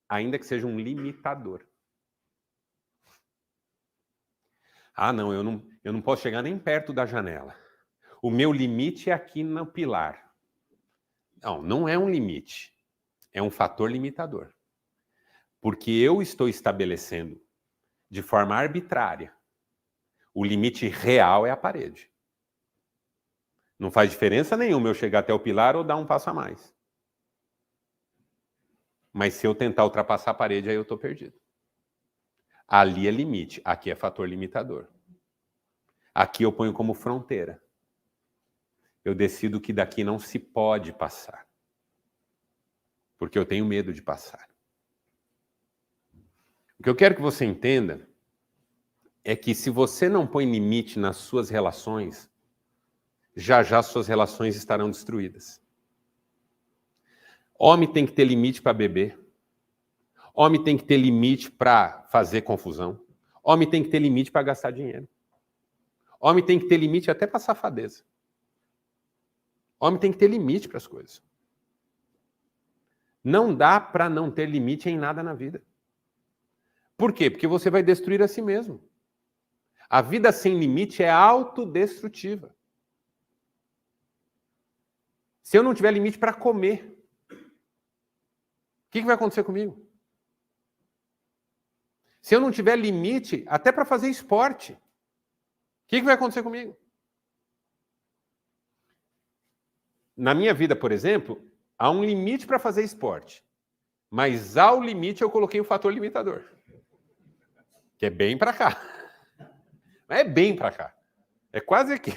Ainda que seja um limitador. Não, eu não posso chegar nem perto da janela. O meu limite é aqui no pilar. Não é um limite. É um fator limitador. Porque eu estou estabelecendo de forma arbitrária. O limite real é a parede. Não faz diferença nenhuma eu chegar até o pilar ou dar um passo a mais. Mas se eu tentar ultrapassar a parede, aí eu estou perdido. Ali é limite, aqui é fator limitador. Aqui eu ponho como fronteira. Eu decido que daqui não se pode passar. Porque eu tenho medo de passar. O que eu quero que você entenda é que se você não põe limite nas suas relações, já já suas relações estarão destruídas. Homem tem que ter limite para beber. Homem tem que ter limite para fazer confusão. Homem tem que ter limite para gastar dinheiro. Homem tem que ter limite até para safadeza. Homem tem que ter limite para as coisas. Não dá para não ter limite em nada na vida. Por quê? Porque você vai destruir a si mesmo. A vida sem limite é autodestrutiva. Se eu não tiver limite para comer, o que vai acontecer comigo? Se eu não tiver limite até para fazer esporte, o que vai acontecer comigo? Na minha vida, por exemplo, há um limite para fazer esporte. Mas ao limite eu coloquei o fator limitador. Que é bem para cá. É bem para cá. É quase aqui.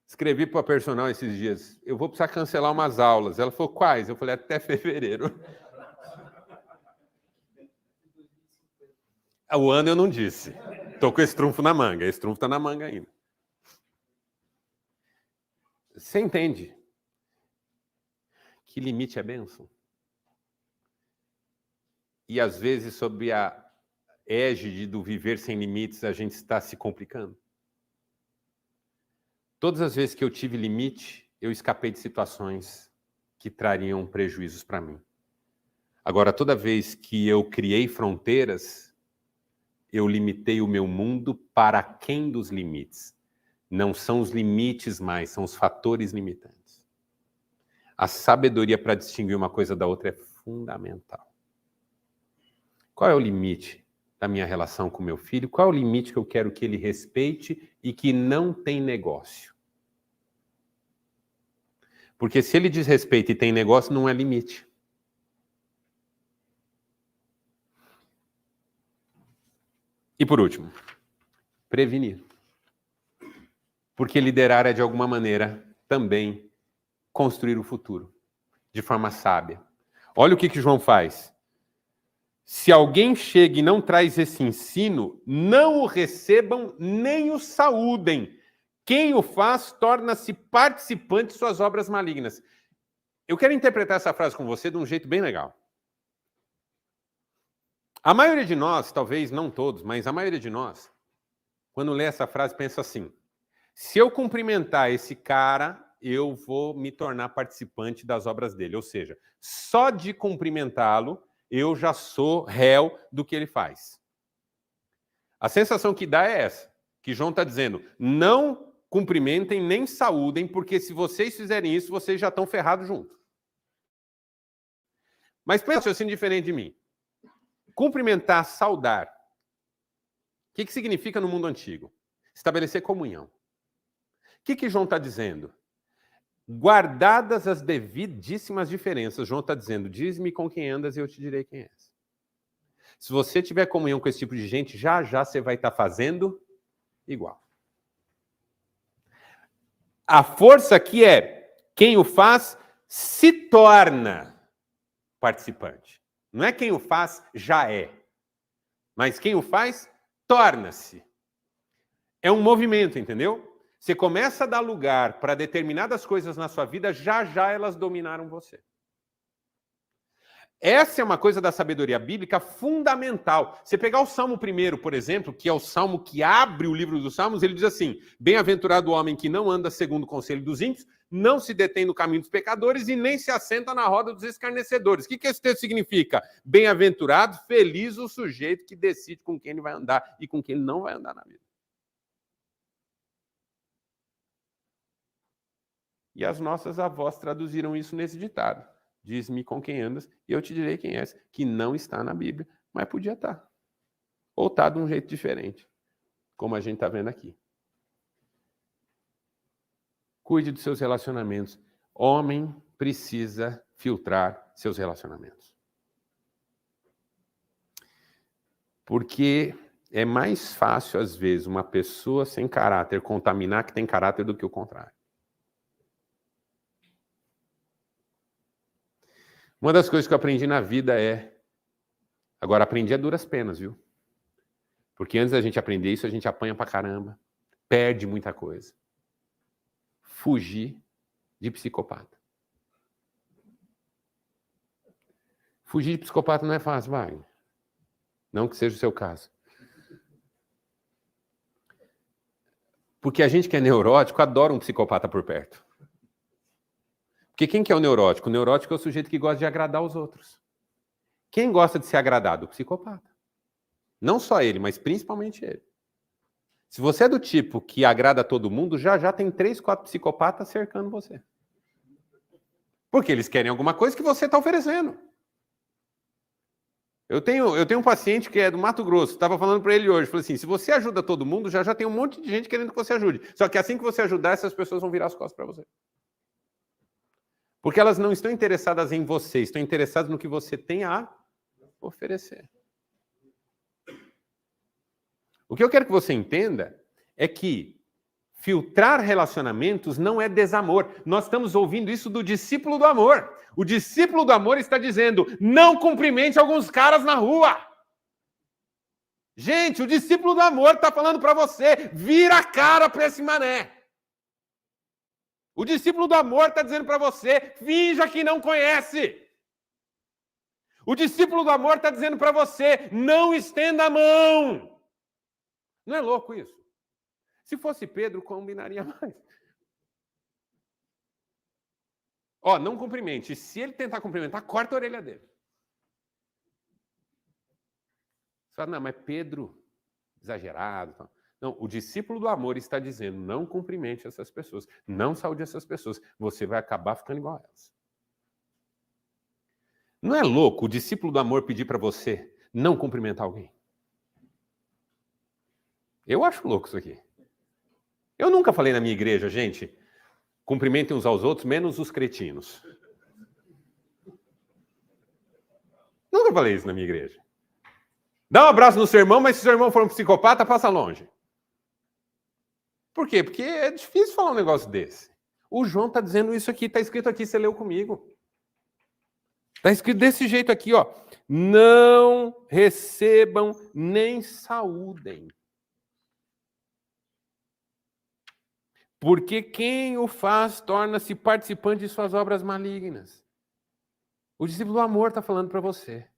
Escrevi para a personal esses dias. Eu vou precisar cancelar umas aulas. Ela falou, quais? Eu falei, até fevereiro. O ano eu não disse. Estou com esse trunfo na manga. Esse trunfo está na manga ainda. Você entende que limite é bênção? E às vezes, sob a égide do viver sem limites, a gente está se complicando. Todas as vezes que eu tive limite, eu escapei de situações que trariam prejuízos para mim. Agora, toda vez que eu criei fronteiras, eu limitei o meu mundo para aquém dos limites. Não são os limites mais, são os fatores limitantes. A sabedoria para distinguir uma coisa da outra é fundamental. Qual é o limite da minha relação com meu filho? Qual é o limite que eu quero que ele respeite e que não tem negócio? Porque se ele desrespeita e tem negócio, não é limite. E por último, prevenir. Porque liderar é, de alguma maneira, também construir o futuro, de forma sábia. Olha o que João faz. Se alguém chega e não traz esse ensino, não o recebam nem o saúdem. Quem o faz torna-se participante de suas obras malignas. Eu quero interpretar essa frase com você de um jeito bem legal. A maioria de nós, talvez não todos, mas a maioria de nós, quando lê essa frase, pensa assim: se eu cumprimentar esse cara, eu vou me tornar participante das obras dele. Ou seja, só de cumprimentá-lo, eu já sou réu do que ele faz. A sensação que dá é essa, que João está dizendo: não cumprimentem nem saúdem, porque se vocês fizerem isso, vocês já estão ferrados junto. Mas pensa assim, diferente de mim. Cumprimentar, saudar. O que significa no mundo antigo? Estabelecer comunhão. O que João está dizendo? Guardadas as devidíssimas diferenças, João está dizendo: diz-me com quem andas e eu te direi quem és. Se você tiver comunhão com esse tipo de gente, já já você vai estar fazendo igual. A força aqui é: quem o faz se torna participante. Não é quem o faz já é, mas quem o faz torna-se. É um movimento, entendeu? Você começa a dar lugar para determinadas coisas na sua vida, já já elas dominaram você. Essa é uma coisa da sabedoria bíblica fundamental. Você pegar o Salmo 1, por exemplo, que é o salmo que abre o livro dos Salmos, ele diz assim: bem-aventurado o homem que não anda segundo o conselho dos ímpios, não se detém no caminho dos pecadores e nem se assenta na roda dos escarnecedores. O que esse texto significa? Bem-aventurado, feliz o sujeito que decide com quem ele vai andar e com quem ele não vai andar na vida. E as nossas avós traduziram isso nesse ditado: diz-me com quem andas e eu te direi quem és, que não está na Bíblia, mas podia estar. Ou está de um jeito diferente, como a gente está vendo aqui. Cuide dos seus relacionamentos. Homem precisa filtrar seus relacionamentos. Porque é mais fácil, às vezes, uma pessoa sem caráter contaminar que tem caráter do que o contrário. Uma das coisas que eu aprendi na vida é... Agora, aprendi a duras penas, viu? Porque antes da gente aprender isso, a gente apanha pra caramba. Perde muita coisa. Fugir de psicopata. Fugir de psicopata não é fácil, Wagner. Não que seja o seu caso. Porque a gente que é neurótico adora um psicopata por perto. Porque quem que é o neurótico? O neurótico é o sujeito que gosta de agradar os outros. Quem gosta de ser agradado? O psicopata. Não só ele, mas principalmente ele. Se você é do tipo que agrada a todo mundo, já tem 3, 4 psicopatas cercando você. Porque eles querem alguma coisa que você está oferecendo. Eu tenho um paciente que é do Mato Grosso, estava falando para ele hoje, falei assim, se você ajuda todo mundo, já tem um monte de gente querendo que você ajude. Só que assim que você ajudar, essas pessoas vão virar as costas para você. Porque elas não estão interessadas em você, estão interessadas no que você tem a oferecer. O que eu quero que você entenda é que filtrar relacionamentos não é desamor. Nós estamos ouvindo isso do discípulo do amor. O discípulo do amor está dizendo, não cumprimente alguns caras na rua. Gente, o discípulo do amor está falando para você, vira a cara para esse mané. O discípulo do amor está dizendo para você, finja que não conhece. O discípulo do amor está dizendo para você, não estenda a mão. Não é louco isso? Se fosse Pedro, combinaria mais. Ó, não cumprimente. Se ele tentar cumprimentar, corta a orelha dele. Você fala, não, mas Pedro, exagerado. Não, o discípulo do amor está dizendo, não cumprimente essas pessoas, não saúde essas pessoas. Você vai acabar ficando igual a elas. Não é louco o discípulo do amor pedir para você não cumprimentar alguém? Eu acho louco isso aqui. Eu nunca falei na minha igreja, gente, cumprimentem uns aos outros, menos os cretinos. Nunca falei isso na minha igreja. Dá um abraço no seu irmão, mas se seu irmão for um psicopata, passa longe. Por quê? Porque é difícil falar um negócio desse. O João está dizendo isso aqui, está escrito aqui, você leu comigo. Está escrito desse jeito aqui, ó. Não recebam nem saúdem. Porque quem o faz torna-se participante de suas obras malignas. O discípulo do amor está falando para você.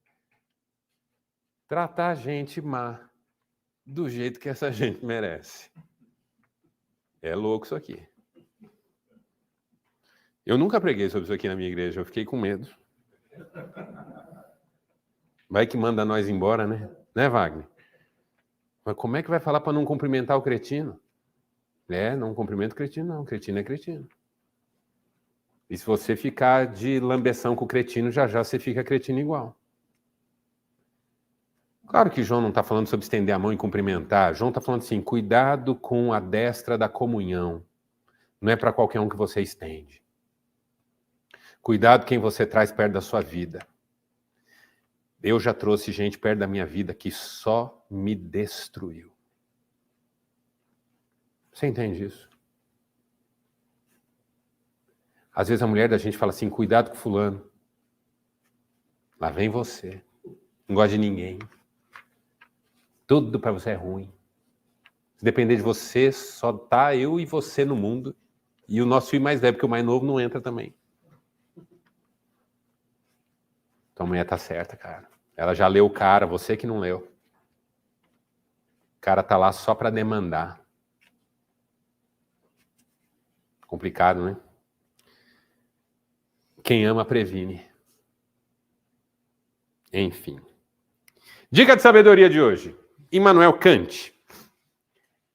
Tratar a gente má do jeito que essa gente merece. É louco isso aqui. Eu nunca preguei sobre isso aqui na minha igreja, eu fiquei com medo. Vai que manda nós embora, né? Né, Wagner? Mas como é que vai falar para não cumprimentar o cretino? Não cumprimenta o cretino, não. Cretino é cretino. E se você ficar de lambeção com o cretino, já você fica cretino igual. Claro que João não está falando sobre estender a mão e cumprimentar. João está falando assim, cuidado com a destra da comunhão. Não é para qualquer um que você estende. Cuidado quem você traz perto da sua vida. Eu já trouxe gente perto da minha vida que só me destruiu. Você entende isso? Às vezes a mulher da gente fala assim, cuidado com fulano. Lá vem você. Não gosta de ninguém. Tudo para você é ruim. Se depender de você, só tá eu e você no mundo. E o nosso filho mais velho, porque o mais novo não entra também. Então a mulher tá certa, cara. Ela já leu o cara, você que não leu. O cara tá lá só para demandar. Complicado, né? Quem ama, previne. Enfim. Dica de sabedoria de hoje. Immanuel Kant.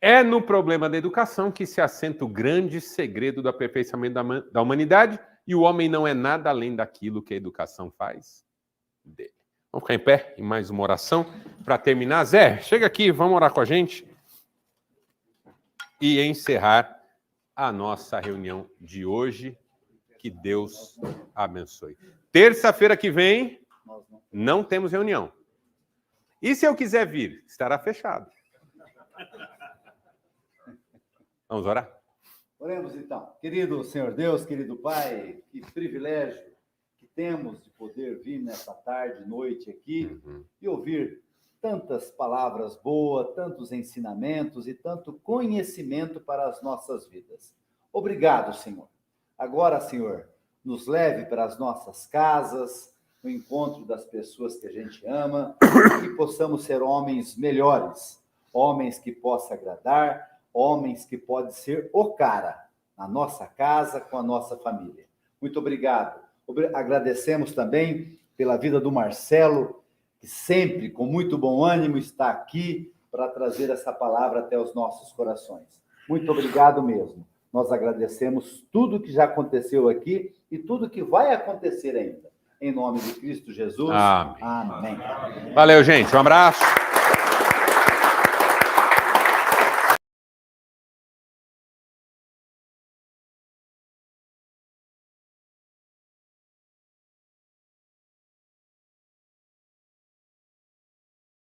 É no problema da educação que se assenta o grande segredo do aperfeiçoamento da humanidade e o homem não é nada além daquilo que a educação faz dele. Vamos ficar em pé em mais uma oração para terminar. Zé, chega aqui, vamos orar com a gente e encerrar a nossa reunião de hoje, Que Deus abençoe. Terça-feira que vem, não temos reunião. E se eu quiser vir, estará fechado. Vamos orar? Oremos então. Querido Senhor Deus, querido Pai, que privilégio que temos de poder vir nessa tarde, noite aqui e ouvir tantas palavras boas, tantos ensinamentos e tanto conhecimento para as nossas vidas. Obrigado, Senhor. Agora, Senhor, nos leve para as nossas casas, no encontro das pessoas que a gente ama, e que possamos ser homens melhores, homens que possam agradar, homens que podem ser o cara na nossa casa, com a nossa família. Muito obrigado. Agradecemos também pela vida do Marcelo, que sempre, com muito bom ânimo, está aqui para trazer essa palavra até os nossos corações. Muito obrigado mesmo. Nós agradecemos tudo que já aconteceu aqui e tudo que vai acontecer ainda. Em nome de Cristo Jesus. Amém. Amém. Valeu, gente. Um abraço.